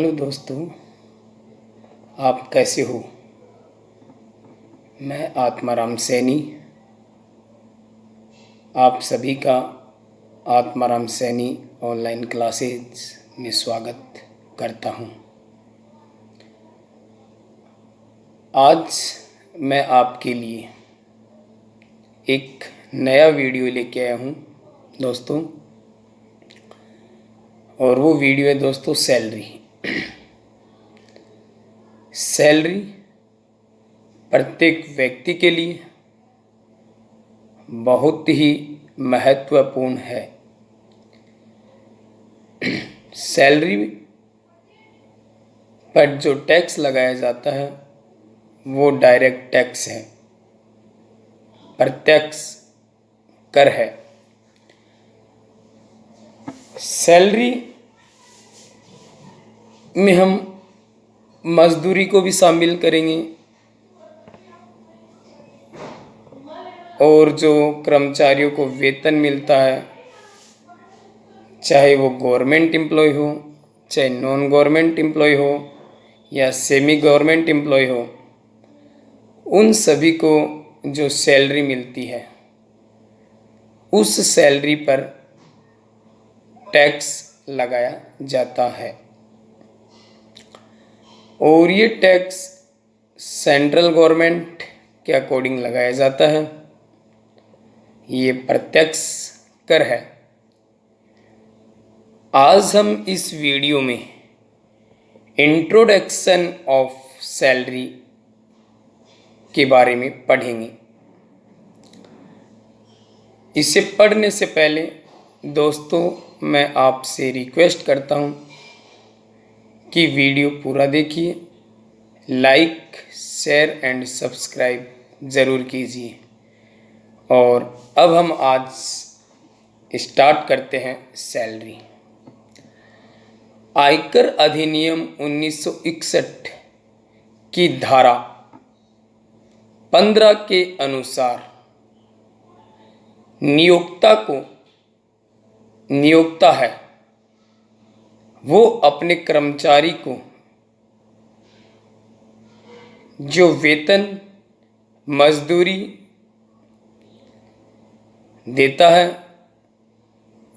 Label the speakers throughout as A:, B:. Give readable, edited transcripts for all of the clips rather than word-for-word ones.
A: Hello दोस्तों, आप कैसे हो। मैं आत्माराम सैनी आप सभी का आत्माराम सैनी ऑनलाइन क्लासेज में स्वागत करता हूं। आज मैं आपके लिए एक नया वीडियो लेके आया हूं दोस्तों, और वो वीडियो है दोस्तों सैलरी प्रत्येक व्यक्ति के लिए बहुत ही महत्वपूर्ण है। सैलरी पर जो टैक्स लगाया जाता है वो डायरेक्ट टैक्स है, प्रत्यक्ष कर है। सैलरी में हम मजदूरी को भी शामिल करेंगे, और जो कर्मचारियों को वेतन मिलता है, चाहे वो गवर्नमेंट एम्प्लॉय हो, चाहे नॉन गवर्नमेंट एम्प्लॉय हो या सेमी गवर्नमेंट एम्प्लॉय हो, उन सभी को जो सैलरी मिलती है उस सैलरी पर टैक्स लगाया जाता है। और ये टैक्स सेंट्रल गवर्नमेंट के अकॉर्डिंग लगाया जाता है। ये प्रत्यक्ष कर है। आज हम इस वीडियो में इंट्रोडक्शन ऑफ सैलरी के बारे में पढ़ेंगे। इसे पढ़ने से पहले दोस्तों मैं आपसे रिक्वेस्ट करता हूं कि वीडियो पूरा देखिए, लाइक शेयर एंड सब्सक्राइब ज़रूर कीजिए। और अब हम आज स्टार्ट करते हैं सैलरी। आयकर अधिनियम 1961 की धारा 15 के अनुसार नियोक्ता है वो अपने कर्मचारी को जो वेतन मजदूरी देता है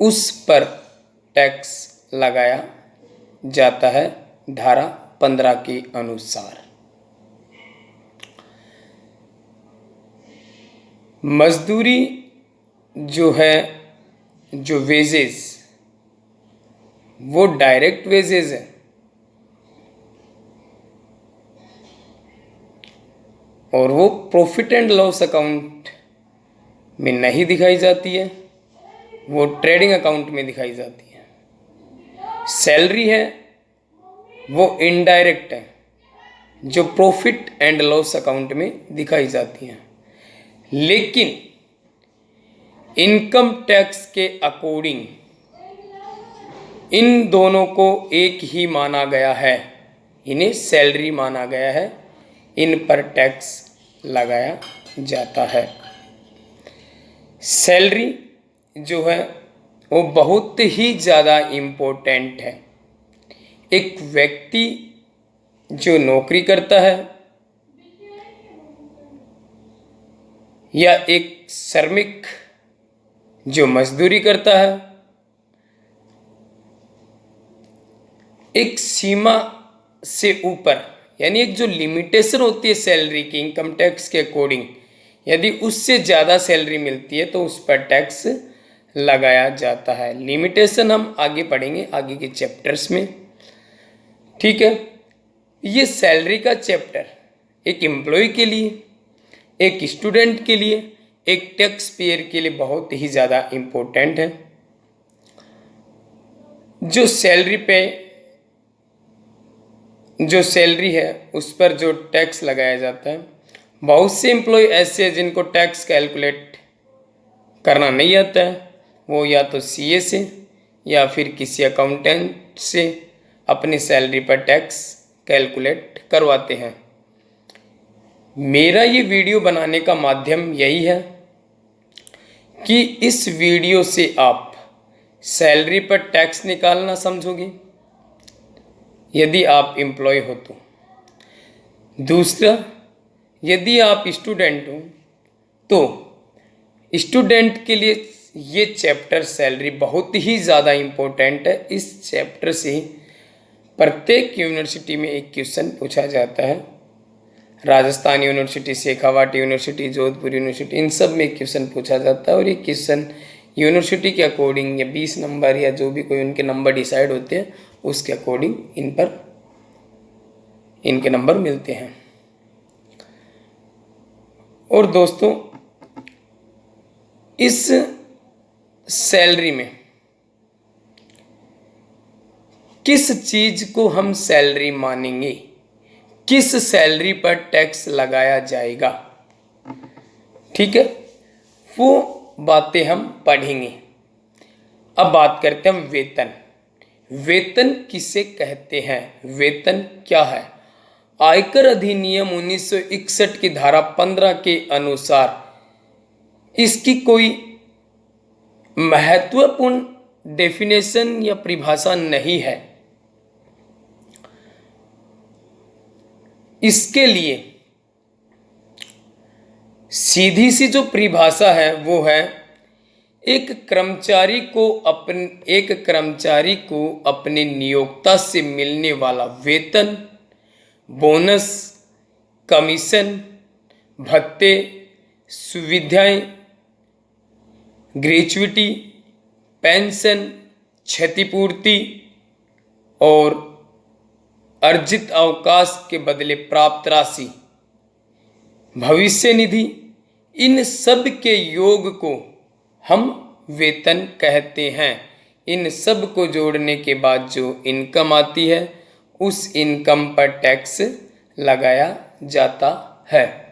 A: उस पर टैक्स लगाया जाता है धारा 15 के अनुसार। मजदूरी जो है, जो वेजेस, वो डायरेक्ट वेजेस है, और वो प्रॉफिट एंड लॉस अकाउंट में नहीं दिखाई जाती है, वो ट्रेडिंग अकाउंट में दिखाई जाती है। सैलरी है वो इनडायरेक्ट है, जो प्रॉफिट एंड लॉस अकाउंट में दिखाई जाती है। लेकिन इनकम टैक्स के अकॉर्डिंग इन दोनों को एक ही माना गया है, इन्हें सैलरी माना गया है, इन पर टैक्स लगाया जाता है। सैलरी जो है वो बहुत ही ज़्यादा इम्पोर्टेंट है। एक व्यक्ति जो नौकरी करता है या एक श्रमिक जो मजदूरी करता है, एक सीमा से ऊपर, यानी एक जो लिमिटेशन होती है सैलरी की इनकम टैक्स के अकॉर्डिंग, यदि उससे ज़्यादा सैलरी मिलती है तो उस पर टैक्स लगाया जाता है। लिमिटेशन हम आगे पढ़ेंगे आगे के चैप्टर्स में, ठीक है। ये सैलरी का चैप्टर एक एम्प्लॉय के लिए, एक स्टूडेंट के लिए, एक टैक्स पेयर के लिए बहुत ही ज़्यादा इम्पोर्टेंट है। जो सैलरी है उस पर जो टैक्स लगाया जाता है, बहुत से एम्प्लॉय ऐसे हैं जिनको टैक्स कैलकुलेट करना नहीं आता है। वो या तो सीए से या फिर किसी अकाउंटेंट से अपनी सैलरी पर टैक्स कैलकुलेट करवाते हैं। मेरा ये वीडियो बनाने का माध्यम यही है कि इस वीडियो से आप सैलरी पर टैक्स निकालना समझोगे, यदि आप एम्प्लॉय हो तो। दूसरा, यदि आप स्टूडेंट हो तो स्टूडेंट के लिए ये चैप्टर सैलरी बहुत ही ज़्यादा इम्पोर्टेंट है। इस चैप्टर से प्रत्येक यूनिवर्सिटी में एक क्वेश्चन पूछा जाता है। Rajasthan university, Shekhawati university, Jodhpur university, इन सब में एक क्वेश्चन पूछा जाता है। और ये क्वेश्चन यूनिवर्सिटी के अकॉर्डिंग या 20 नंबर या जो भी कोई उनके नंबर डिसाइड होते हैं उसके अकॉर्डिंग इन पर इनके नंबर मिलते हैं। और दोस्तों, इस सैलरी में किस चीज को हम सैलरी मानेंगे, किस सैलरी पर टैक्स लगाया जाएगा, ठीक है, वो बातें हम पढ़ेंगे। अब बात करते हैं हम वेतन। वेतन किसे कहते हैं, वेतन क्या है? आयकर अधिनियम 1961 की धारा 15 के अनुसार इसकी कोई महत्वपूर्ण डेफिनेशन या परिभाषा नहीं है। इसके लिए सीधी सी जो परिभाषा है वो है एक कर्मचारी को अपने नियोक्ता से मिलने वाला वेतन, बोनस, कमीशन, भत्ते, सुविधाएं, ग्रेच्युटी, पेंशन, क्षतिपूर्ति और अर्जित अवकाश के बदले प्राप्त राशि, भविष्य निधि, इन सब के योग को हम वेतन कहते हैं। इन सब को जोड़ने के बाद जो इनकम आती है उस इनकम पर टैक्स लगाया जाता है।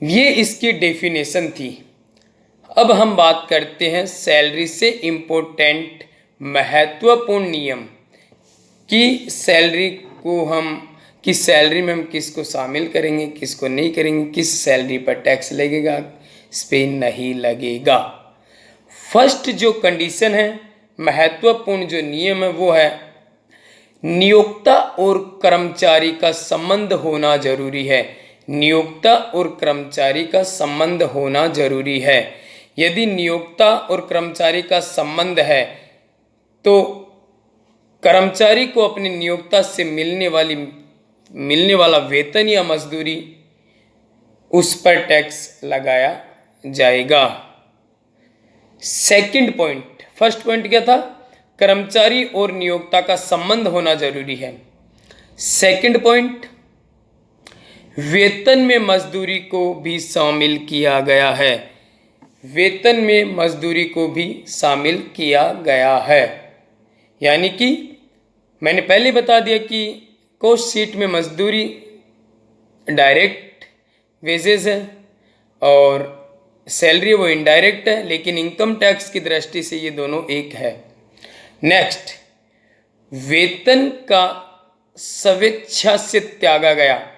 A: ये इसकी डेफिनेशन थी। अब हम बात करते हैं सैलरी से इम्पोर्टेंट महत्वपूर्ण नियम कि सैलरी में हम किसको शामिल करेंगे, किसको नहीं करेंगे, किस सैलरी पर टैक्स लगेगा, इस पे नहीं लगेगा। फर्स्ट जो कंडीशन है, महत्वपूर्ण जो नियम है वो है नियोक्ता और कर्मचारी का संबंध होना जरूरी है। नियोक्ता और कर्मचारी का संबंध होना जरूरी है। यदि नियोक्ता और कर्मचारी का संबंध है तो कर्मचारी को अपने नियोक्ता से मिलने वाला वेतन या मजदूरी उस पर टैक्स लगाया जाएगा। सेकंड पॉइंट, फर्स्ट पॉइंट क्या था? कर्मचारी और नियोक्ता का संबंध होना जरूरी है। सेकंड पॉइंट, वेतन में मजदूरी को भी शामिल किया गया है। वेतन में मजदूरी को भी शामिल किया गया है। यानी कि मैंने पहले बता दिया कि कॉस्ट शीट में मजदूरी डायरेक्ट वेजेस है और सैलरी वो इनडायरेक्ट है, लेकिन इनकम टैक्स की दृष्टि से ये दोनों एक है। नेक्स्ट, वेतन का स्वेच्छा से त्यागा गया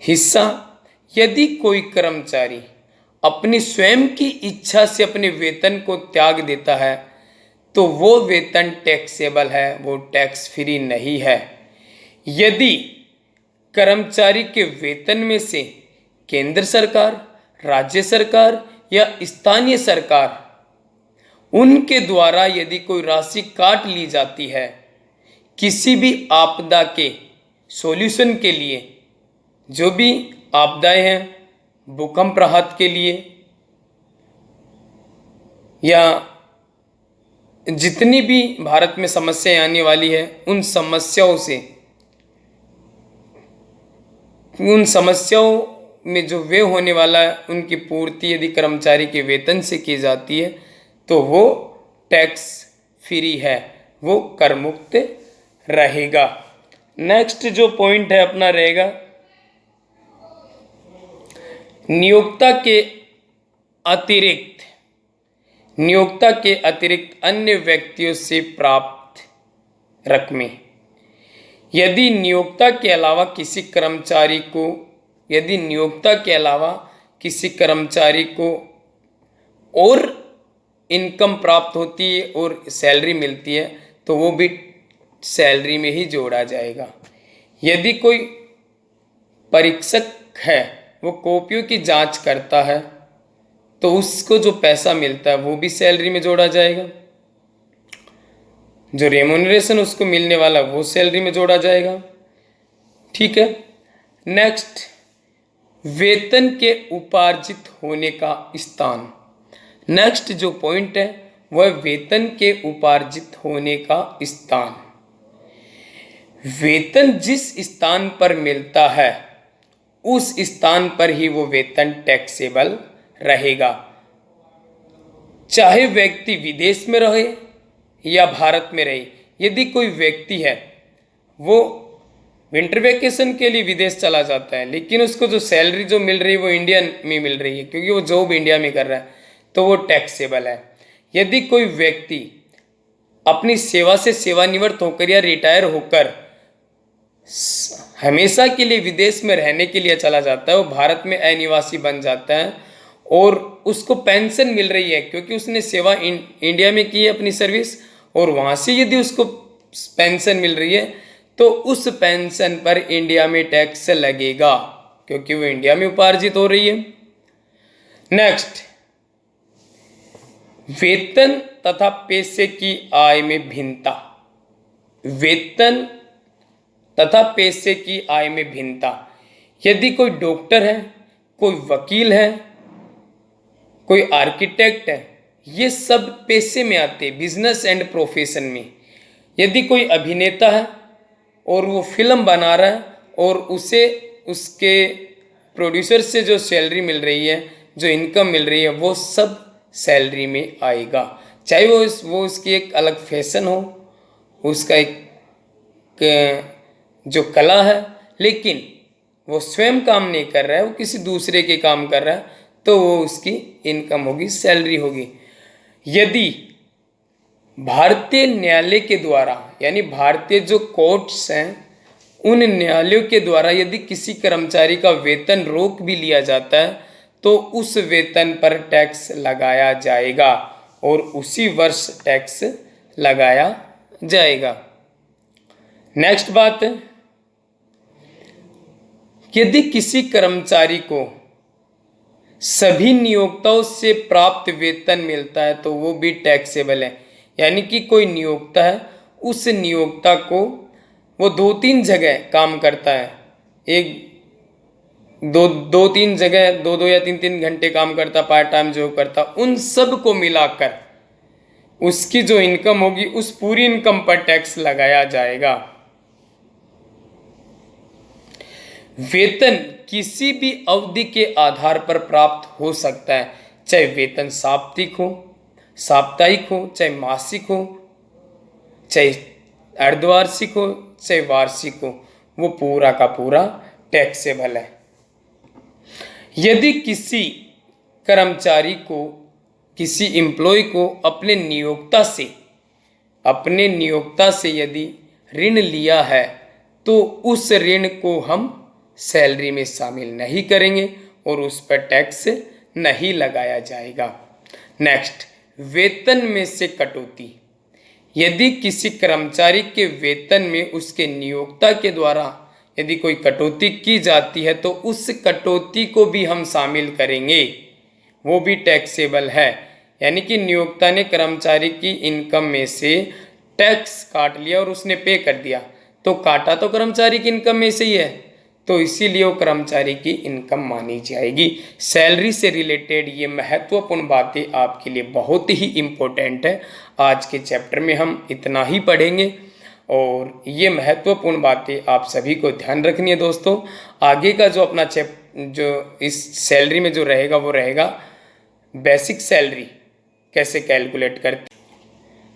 A: हिस्सा, यदि कोई कर्मचारी अपनी स्वयं की इच्छा से अपने वेतन को त्याग देता है तो वो वेतन टैक्सेबल है, वो टैक्स फ्री नहीं है। यदि कर्मचारी के वेतन में से केंद्र सरकार, राज्य सरकार या स्थानीय सरकार उनके द्वारा यदि कोई राशि काट ली जाती है किसी भी आपदा के सॉल्यूशन के लिए, जो भी आपदाएं हैं, भूकंप राहत के लिए या जितनी भी भारत में समस्याएं आने वाली है उन समस्याओं में जो व्यय होने वाला है उनकी पूर्ति यदि कर्मचारी के वेतन से की जाती है तो वो टैक्स फ्री है, वो कर मुक्त रहेगा। नेक्स्ट जो पॉइंट है अपना रहेगा नियोक्ता के अतिरिक्त अन्य व्यक्तियों से प्राप्त रकमें। यदि नियोक्ता के अलावा किसी कर्मचारी को और इनकम प्राप्त होती है और सैलरी मिलती है तो वो भी सैलरी में ही जोड़ा जाएगा। यदि कोई परीक्षक है वो कॉपियों की जांच करता है तो उसको जो पैसा मिलता है वो भी सैलरी में जोड़ा जाएगा। जो रेम्यूनरेशन उसको मिलने वाला वो सैलरी में जोड़ा जाएगा। ठीक है। नेक्स्ट, वेतन के उपार्जित होने का स्थान। नेक्स्ट जो पॉइंट है वह वेतन के उपार्जित होने का स्थान। वेतन जिस स्थान पर मिलता है उस स्थान पर ही वो वेतन टैक्सेबल रहेगा, चाहे व्यक्ति विदेश में रहे या भारत में रहे। यदि कोई व्यक्ति है वो विंटर वेकेशन के लिए विदेश चला जाता है लेकिन उसको जो सैलरी जो मिल रही है वो इंडिया में मिल रही है क्योंकि वो जॉब इंडिया में कर रहा है तो वो टैक्सेबल है। यदि कोई व्यक्ति अपनी सेवा से सेवानिवृत्त होकर या रिटायर होकर हमेशा के लिए विदेश में रहने के लिए चला जाता है, वो भारत में अनिवासी बन जाता है और उसको पेंशन मिल रही है क्योंकि उसने सेवा इंडिया में की है अपनी सर्विस, और वहाँ से यदि उसको पेंशन मिल रही है तो उस पेंशन पर इंडिया में टैक्स लगेगा क्योंकि वो इंडिया में उपार्जित हो रही है। नेक्स्ट, वेतन तथा पैसे की आय में भिन्नता। वेतन तथा पैसे की आय में भिन्नता। यदि कोई डॉक्टर है, कोई वकील है, कोई आर्किटेक्ट है, ये सब पैसे में आते हैं, बिजनेस एंड प्रोफेशन में। यदि कोई अभिनेता है और वो फिल्म बना रहा है और उसे उसके प्रोड्यूसर से जो सैलरी मिल रही है, जो इनकम मिल रही है, वो सब सैलरी में आएगा, चाहे वो उसकी एक अलग फैशन हो, उसका एक जो कला है, लेकिन वो स्वयं काम नहीं कर रहा है, वो किसी दूसरे के काम कर रहा है तो वो उसकी इनकम होगी, सैलरी होगी। यदि भारतीय न्यायालय के द्वारा, यानी भारतीय जो कोर्ट्स हैं उन न्यायालयों के द्वारा यदि किसी कर्मचारी का वेतन रोक भी लिया जाता है तो उस वेतन पर टैक्स लगाया जाएगा और उसी वर्ष टैक्स लगाया जाएगा। नेक्स्ट बात, यदि किसी कर्मचारी को सभी नियोक्ताओं से प्राप्त वेतन मिलता है तो वो भी टैक्सेबल है। यानी कि कोई नियोक्ता है, उस नियोक्ता को वो 2-3 जगह काम करता है, दो तीन जगह 2 या 3 घंटे काम करता, पार्ट टाइम जॉब करता, उन सब को मिलाकर उसकी जो इनकम होगी उस पूरी इनकम पर टैक्स लगाया जाएगा। वेतन किसी भी अवधि के आधार पर प्राप्त हो सकता है, चाहे वेतन साप्ताहिक हो, चाहे मासिक हो, चाहे अर्धवार्षिक हो, चाहे वार्षिक हो, वो पूरा का पूरा टैक्सेबल है। यदि किसी कर्मचारी को, किसी एम्प्लॉय को अपने नियोक्ता से यदि ऋण लिया है तो उस ऋण को हम सैलरी में शामिल नहीं करेंगे और उस पर टैक्स नहीं लगाया जाएगा। नेक्स्ट, वेतन में से कटौती। यदि किसी कर्मचारी के वेतन में उसके नियोक्ता के द्वारा यदि कोई कटौती की जाती है तो उस कटौती को भी हम शामिल करेंगे, वो भी टैक्सेबल है। यानी कि नियोक्ता ने कर्मचारी की इनकम में से टैक्स काट लिया और उसने पे कर दिया, तो काटा तो कर्मचारी की इनकम में से ही है, तो इसीलिए वो कर्मचारी की इनकम मानी जाएगी। सैलरी से रिलेटेड ये महत्वपूर्ण बातें आपके लिए बहुत ही इम्पोर्टेंट है। आज के चैप्टर में हम इतना ही पढ़ेंगे और ये महत्वपूर्ण बातें आप सभी को ध्यान रखनी है दोस्तों। आगे का जो अपना जो इस सैलरी में जो रहेगा वो रहेगा बेसिक सैलरी कैसे कैलकुलेट करते।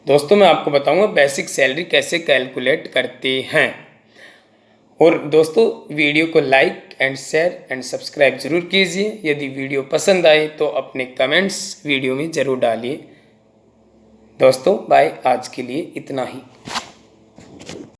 A: दोस्तों मैं आपको बताऊंगा बेसिक सैलरी कैसे कैलकुलेट करते हैं। और दोस्तों वीडियो को like and share and subscribe जरूर कीजिए। यदि वीडियो पसंद आए तो अपने कमेंट्स वीडियो में ज़रूर डालिए। दोस्तों बाय, आज के लिए इतना ही।